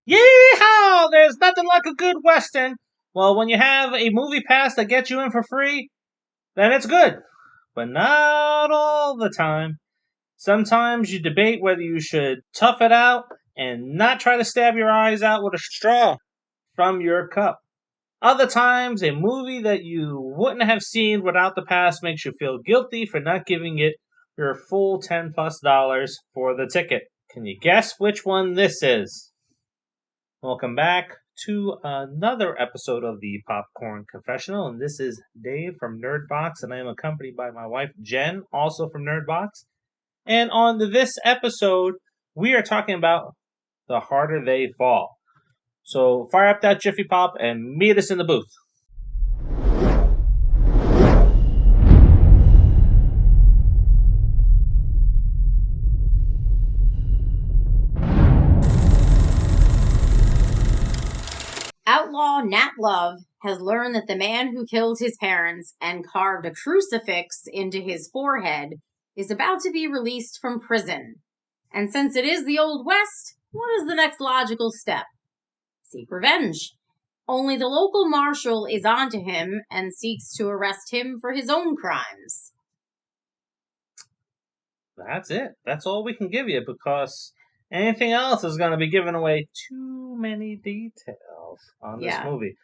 Yeehaw! There's nothing like a good Western. Well, when you have a movie pass that gets you in for free, then it's good. But not all the time. Sometimes you debate whether you should tough it out and not try to stab your eyes out with a straw from your cup. Other times, a movie that you wouldn't have seen without the pass makes you feel guilty for not giving it your full $10+ for the ticket. Can you guess which one this is? Welcome back to another episode of the Popcorn Confessional, and this is Dave from Nerdbox, and I am accompanied by my wife Jenn, also from Nerdbox. And on this episode, we are talking about The Harder They Fall. So fire up that Jiffy Pop and meet us in the booth. Outlaw Nat Love has learned that the man who killed his parents and carved a crucifix into his forehead is about to be released from prison. And since it is the Old West, what is the next logical step? Seek revenge. Only the local marshal is onto him and seeks to arrest him for his own crimes. That's it. That's all we can give you, because anything else is going to be giving away too many details on this movie.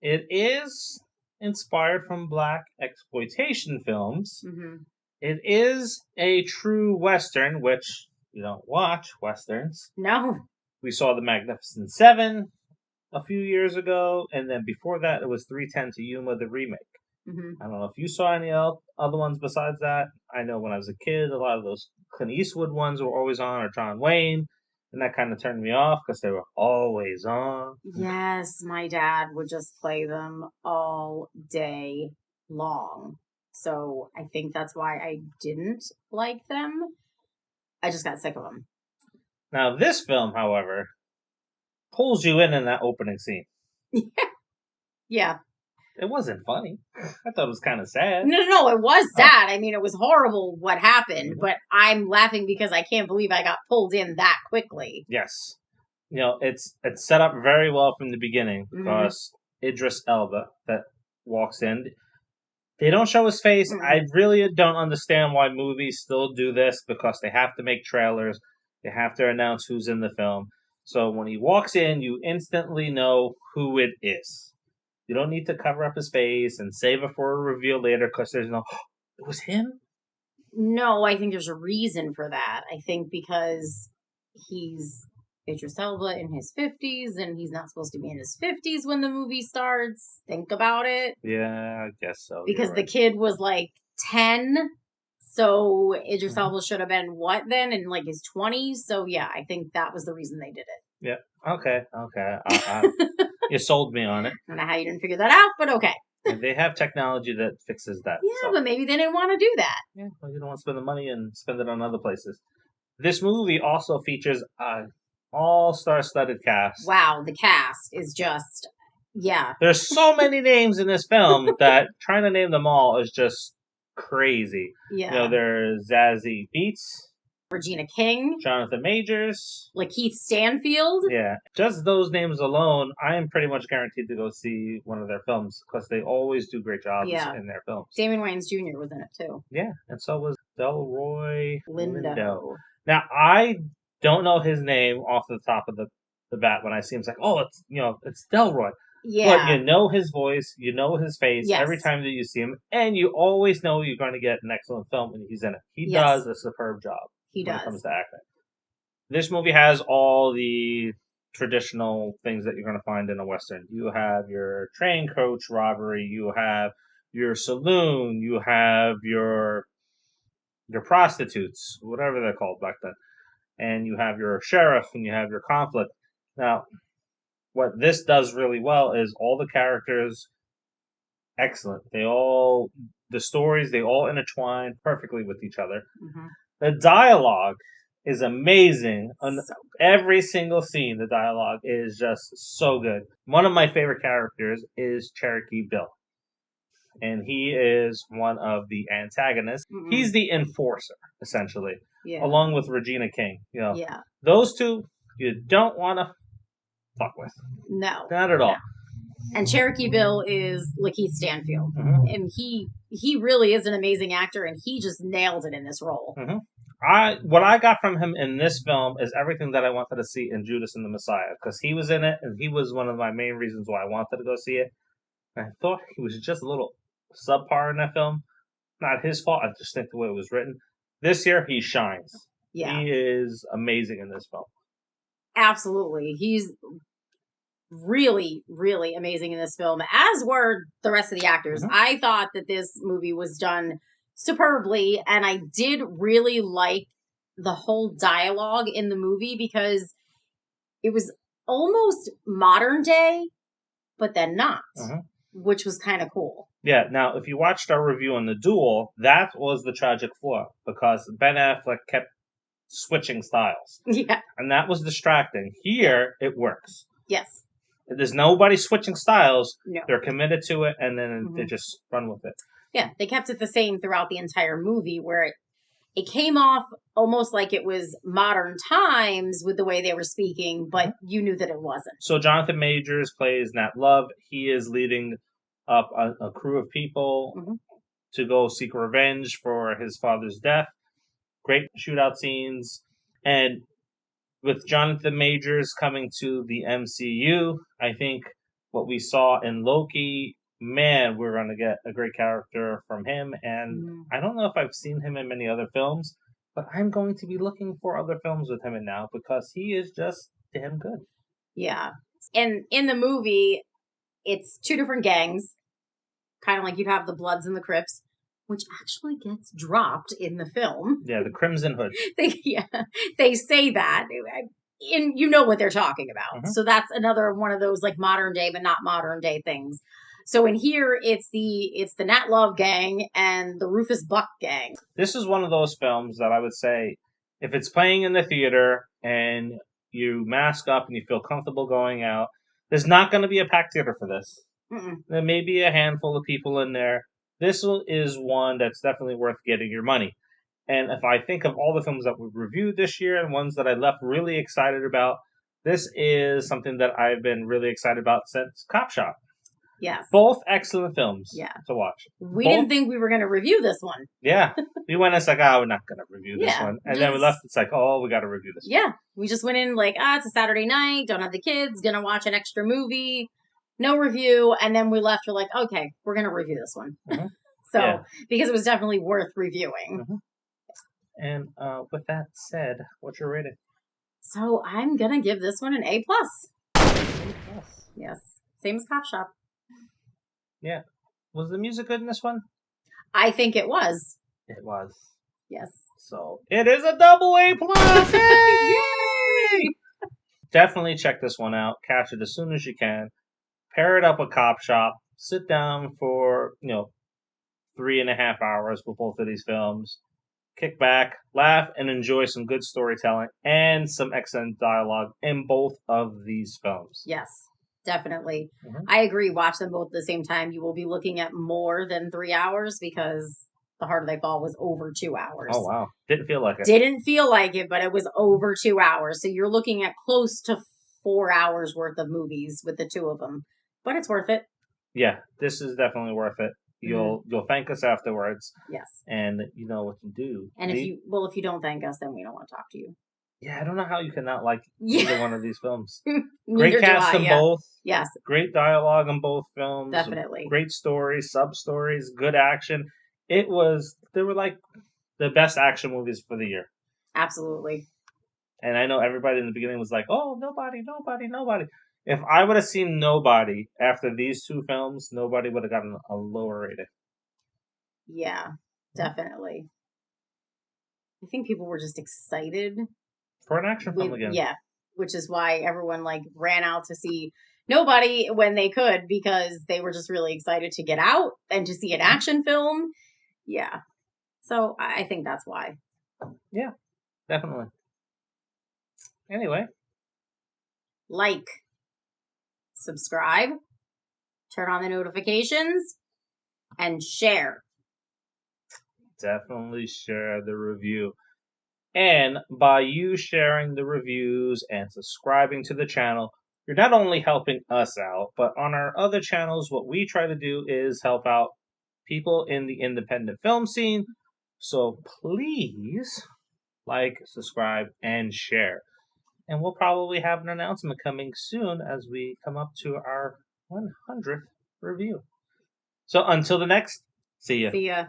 It is inspired from black exploitation films. Mm-hmm. It is a true Western, which you don't watch Westerns. No. We saw The Magnificent Seven a few years ago, and then before that, it was 3:10 to Yuma, the remake. Mm-hmm. I don't know if you saw any other ones besides that. I know when I was a kid, a lot of those Clint Eastwood ones were always on, or John Wayne, and that kind of turned me off because they were always on. Yes, my dad would just play them all day long. So I think that's why I didn't like them. I just got sick of them. Now, this film, however, pulls you in that opening scene. Yeah. It wasn't funny. I thought it was kind of sad. No, it was sad. I mean, it was horrible what happened, but I'm laughing because I can't believe I got pulled in that quickly. Yes. You know, it's set up very well from the beginning, because Idris Elba that walks in. They don't show his face. I really don't understand why movies still do this, because they have to make trailers. They have to announce who's in the film. So when he walks in, you instantly know who it is. You don't need to cover up his face and save it for a reveal later, because there's no, it was him? No, I think there's a reason for that. I think because he's Idris Elba in his 50s, and he's not supposed to be in his 50s when the movie starts. Think about it. Yeah, I guess so. Because the kid was like 10, so Idris Elba should have been what then? In like his 20s? So yeah, I think that was the reason they did it. Yeah, okay. You sold me on it. I don't know how you didn't figure that out, but okay. And they have technology that fixes that. Yeah, but maybe they didn't want to do that. Yeah, well, you don't want to spend the money and spend it on other places. This movie also features an all-star-studded cast. Wow, the cast is just, yeah. There's so many names in this film that trying to name them all is just crazy. Yeah. You know, there's Zazie Beetz, Regina King, Jonathan Majors, Lakeith Stanfield. Yeah, just those names alone, I am pretty much guaranteed to go see one of their films, because they always do great jobs in their films. Damon Wayans Jr. was in it too. Yeah, and so was Delroy Lindo. Now, I don't know his name off the top of the bat when I see him. It's like, oh, it's Delroy. Yeah. But you know his voice, you know his face every time that you see him, and you always know you're going to get an excellent film when he's in it. He does a superb job when it comes to acting. This movie has all the traditional things that you're going to find in a Western. You have your train coach robbery, you have your saloon, you have your prostitutes, whatever they're called back then, and you have your sheriff, and you have your conflict. Now, what this does really well is all the characters, excellent. The stories, they all intertwine perfectly with each other. Mm-hmm. The dialogue is amazing. On every single scene, the dialogue is just so good. One of my favorite characters is Cherokee Bill. And he is one of the antagonists. Mm-hmm. He's the enforcer, essentially, along with Regina King. You know, those two, you don't want to fuck with. No. Not at all. No. And Cherokee Bill is Lakeith Stanfield. Mm-hmm. And he really is an amazing actor, and he just nailed it in this role. Mm-hmm. What I got from him in this film is everything that I wanted to see in Judas and the Messiah, because he was in it, and he was one of my main reasons why I wanted to go see it. And I thought he was just a little subpar in that film. Not his fault. I just think the way it was written. This year, he shines. Yeah. He is amazing in this film. Absolutely. He's really, really amazing in this film, as were the rest of the actors. Mm-hmm. I thought that this movie was done superbly, and I did really like the whole dialogue in the movie because it was almost modern day, but then not, Mm-hmm. which was kind of cool. Yeah, now, if you watched our review on The Duel, that was the tragic flaw, because Ben Affleck kept switching styles. Yeah. And that was distracting. Here, it works. Yes. There's nobody switching styles. No. They're committed to it, and then they just run with it. Yeah, they kept it the same throughout the entire movie, where it came off almost like it was modern times with the way they were speaking, but you knew that it wasn't. So Jonathan Majors plays Nat Love. He is leading up a crew of people to go seek revenge for his father's death. Great shootout scenes. And with Jonathan Majors coming to the MCU, I think what we saw in Loki, man, we're going to get a great character from him. And I don't know if I've seen him in many other films, but I'm going to be looking for other films with him in now because he is just damn good. Yeah. And in the movie, it's two different gangs, kind of like you'd have the Bloods and the Crips, which actually gets dropped in the film. Yeah, the Crimson Hood. They say that. And you know what they're talking about. So that's another one of those like modern day, but not modern day things. So in here, it's the Nat Love gang and the Rufus Buck gang. This is one of those films that I would say, if it's playing in the theater and you mask up and you feel comfortable going out, there's not going to be a packed theater for this. There may be a handful of people in there. This is one that's definitely worth getting your money. And if I think of all the films that we've reviewed this year and ones that I left really excited about, this is something that I've been really excited about since Cop Shop. Yes. Both excellent films to watch. We didn't think we were going to review this one. Yeah. We went, it's like, we're not going to review this one. And then we left, it's like, we got to review this one. Yeah. We just went in like, it's a Saturday night, don't have the kids, going to watch an extra movie, no review. And then we left, we're like, okay, we're going to review this one. Because it was definitely worth reviewing. And with that said, what's your rating? So I'm going to give this one an A+. A+. Yes. Same as Cop Shop. Yeah. Was the music good in this one? I think it was. It was. Yes. So it is a double A+. Yay! Definitely check this one out. Catch it as soon as you can. Pair it up with Cop Shop. Sit down for, 3.5 hours with both of these films. Kick back, laugh, and enjoy some good storytelling and some excellent dialogue in both of these films. Yes. Definitely. I agree. Watch them both at the same time. You will be looking at more than 3 hours because The Harder They Fall was over 2 hours. Oh, wow. Didn't feel like it. Didn't feel like it, but it was over 2 hours. So you're looking at close to 4 hours worth of movies with the two of them. But it's worth it. Yeah, this is definitely worth it. You'll thank us afterwards. Yes. And you know what to do. And if you don't thank us, then we don't want to talk to you. Yeah, I don't know how you cannot like either one of these films. Great cast in both. Yes. Great dialogue in both films. Definitely. Great stories, sub-stories, good action. They were like the best action movies for the year. Absolutely. And I know everybody in the beginning was like, oh, nobody. If I would have seen Nobody after these two films, Nobody would have gotten a lower rating. Yeah, definitely. I think people were just excited. For an action film again. Yeah, which is why everyone ran out to see Nobody when they could because they were just really excited to get out and to see an action film. Yeah. So I think that's why. Yeah, definitely. Anyway. Like, subscribe, turn on the notifications, and share. Definitely share the review. And by you sharing the reviews and subscribing to the channel, you're not only helping us out, but on our other channels, what we try to do is help out people in the independent film scene. So please like, subscribe, and share. And we'll probably have an announcement coming soon as we come up to our 100th review. So until the next, see ya. See ya.